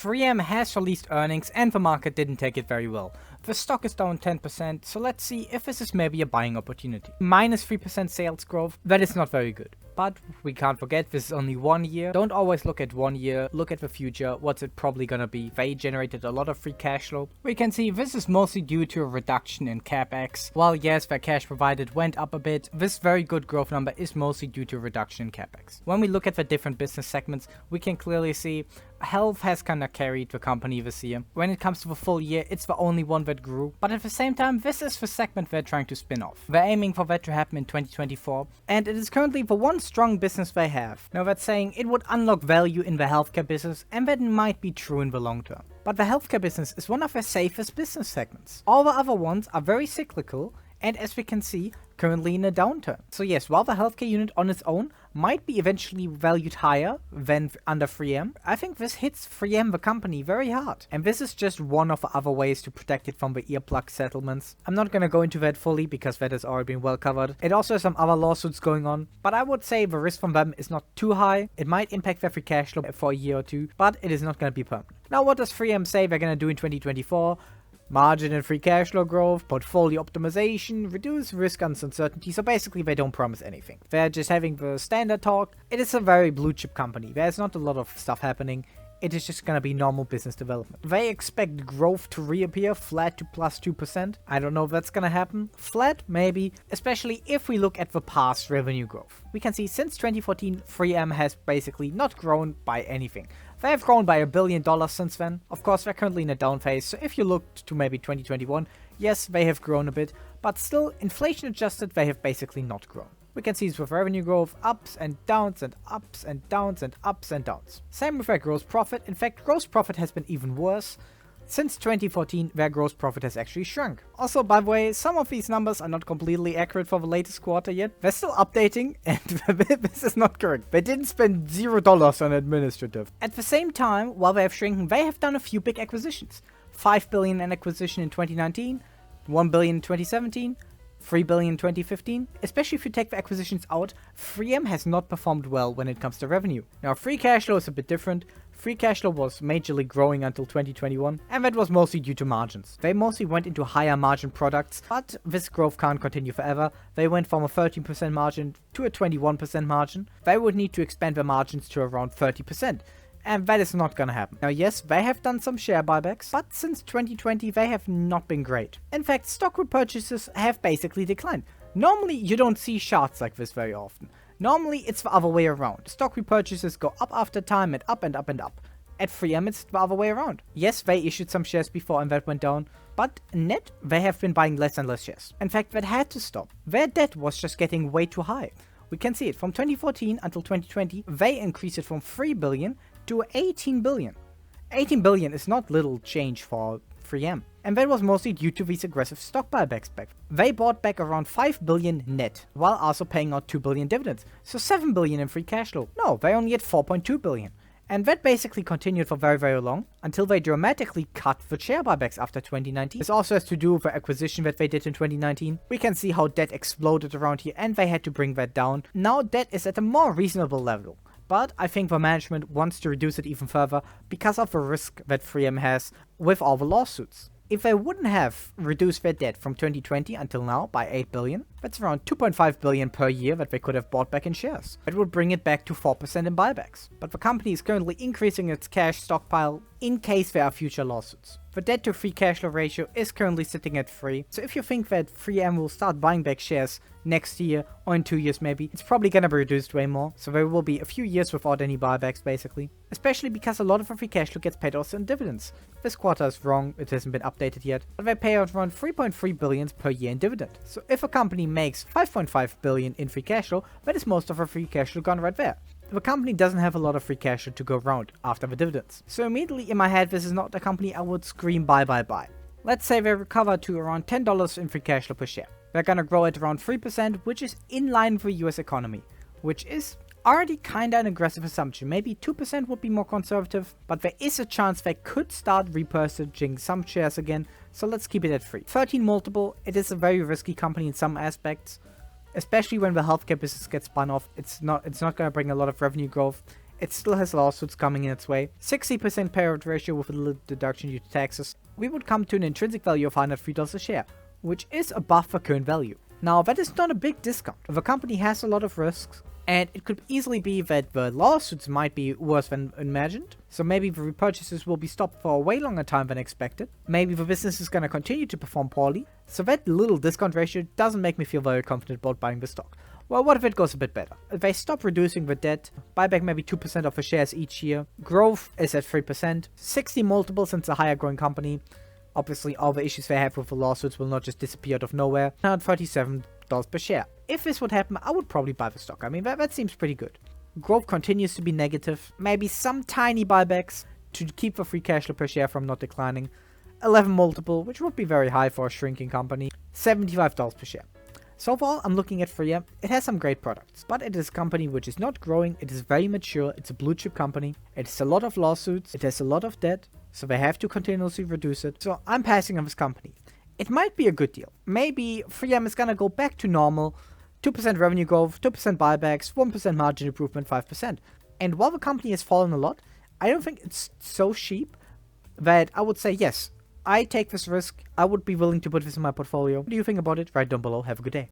3M has released earnings and the market didn't take it very well. The stock is down 10%, so let's see if this is maybe a buying opportunity. Minus 3% sales growth, that is not very good. But we can't forget this is only 1 year. Don't always look at 1 year, look at the future, what's it probably gonna be. They generated a lot of free cash flow. We can see this is mostly due to a reduction in capex. While yes, their cash provided went up a bit, this very good growth number is mostly due to a reduction in capex. When we look at the different business segments, we can clearly see health has kinda carried the company this year. When it comes to the full year, it's the only one that grew, but at the same time, this is the segment they're trying to spin off. They're aiming for that to happen in 2024, and it is currently the one strong business they have. Now that's saying it would unlock value in the healthcare business, and that might be true in the long term. But the healthcare business is one of their safest business segments. All the other ones are very cyclical, and as we can see, currently in a downturn. So yes, while the healthcare unit on its own might be eventually valued higher than under 3M, I think this hits 3M the company very hard. And this is just one of the other ways to protect it from the earplug settlements. I'm not gonna go into that fully because that has already been well covered. It also has some other lawsuits going on, but I would say the risk from them is not too high. It might impact their free cash flow for a year or two, but it is not gonna be permanent. Now what does 3M say they're gonna do in 2024? Margin and free cash flow growth, portfolio optimization, reduce risk and uncertainty, so basically they don't promise anything. They're just having the standard talk. It is a very blue chip company. There's not a lot of stuff happening. It is just gonna be normal business development. They expect growth to reappear, flat to plus 2%. I don't know if that's gonna happen. Flat, maybe, especially if we look at the past revenue growth. We can see since 2014, 3M has basically not grown by anything. They have grown by $1 billion since then. Of course, they're currently in a down phase, so if you look to maybe 2021, yes, they have grown a bit, but still, inflation adjusted, they have basically not grown. We can see this with revenue growth, ups and downs and ups and downs and ups and downs. Same with their gross profit. In fact, gross profit has been even worse. Since 2014, their gross profit has actually shrunk. Also, by the way, some of these numbers are not completely accurate for the latest quarter yet. They're still updating, and this is not correct. They didn't spend $0 on administrative. At the same time, while they have shrunken, they have done a few big acquisitions. $5 billion in acquisition in 2019, $1 billion in 2017, $3 billion in 2015. Especially if you take the acquisitions out, 3M has not performed well when it comes to revenue. Now, free cash flow is a bit different. Free cash flow was majorly growing until 2021, and that was mostly due to margins. They mostly went into higher margin products, but this growth can't continue forever. They went from a 13% margin to a 21% margin. They would need to expand their margins to around 30%. And that is not gonna happen. Now yes, they have done some share buybacks, but since 2020 they have not been great. In fact, stock repurchases have basically declined. Normally you don't see charts like this very often. Normally it's the other way around. Stock repurchases go up after time and up and up and up. At 3M it's the other way around. Yes, they issued some shares before and that went down, but net they have been buying less and less shares. In fact, that had to stop. Their debt was just getting way too high. We can see it from 2014 until 2020, they increased it from 3 billion to 18 billion. 18 billion is not little change for 3M. And that was mostly due to these aggressive stock buybacks back. They bought back around 5 billion net, while also paying out 2 billion dividends. So 7 billion in free cash flow. No, they only had 4.2 billion. And that basically continued for very, very long, until they dramatically cut the share buybacks after 2019. This also has to do with the acquisition that they did in 2019. We can see how debt exploded around here, and they had to bring that down. Now debt is at a more reasonable level. But I think the management wants to reduce it even further because of the risk that 3M has with all the lawsuits. If they wouldn't have reduced their debt from 2020 until now by 8 billion, that's around 2.5 billion per year that they could have bought back in shares. It would bring it back to 4% in buybacks. But the company is currently increasing its cash stockpile in case there are future lawsuits. The debt to free cash flow ratio is currently sitting at 3, so if you think that 3M will start buying back shares next year or in 2 years maybe, it's probably gonna be reduced way more, so there will be a few years without any buybacks basically. Especially because a lot of the free cash flow gets paid also in dividends. This quarter is wrong, it hasn't been updated yet, but they pay out around 3.3 billion per year in dividend. So if a company makes 5.5 billion in free cash flow, that is most of her free cash flow gone right there. The company doesn't have a lot of free cash flow to go around after the dividends. So immediately in my head, this is not a company I would scream buy, buy, buy. Let's say they recover to around $10 in free cash flow per share. They're gonna grow at around 3%, which is in line with the US economy, which is already kinda an aggressive assumption. Maybe 2% would be more conservative, but there is a chance they could start repurchasing some shares again, so let's keep it at 3. 13 multiple, it is a very risky company in some aspects. Especially when the healthcare business gets spun off, it's not going to bring a lot of revenue growth. it still has lawsuits coming in its way, 60% payout ratio with a little deduction due to taxes, we would come to an intrinsic value of $103 a share, which is above the current value. Now, that is not a big discount. The company has a lot of risks, and it could easily be that the lawsuits might be worse than imagined. So maybe the repurchases will be stopped for a way longer time than expected. Maybe the business is going to continue to perform poorly. So that little discount ratio doesn't make me feel very confident about buying the stock. Well, what if it goes a bit better? If they stop reducing the debt, buy back maybe 2% of the shares each year, growth is at 3%, 60 multiple since a higher growing company. Obviously, all the issues they have with the lawsuits will not just disappear out of nowhere. $137 per share. If this would happen, I would probably buy the stock. I mean, that seems pretty good. Growth continues to be negative. Maybe some tiny buybacks to keep the free cash flow per share from not declining. 11 multiple, which would be very high for a shrinking company. $75 per share. So far, I'm looking at 3M. It has some great products, but it is a company which is not growing. It is very mature. It's a blue chip company. It has a lot of lawsuits. It has a lot of debt, so they have to continuously reduce it. So I'm passing on this company. It might be a good deal. Maybe 3M is gonna go back to normal. 2% revenue growth, 2% buybacks, 1% margin improvement, 5%. And while the company has fallen a lot, I don't think it's so cheap that I would say, yes, I take this risk. I would be willing to put this in my portfolio. What do you think about it? Write down below. Have a good day.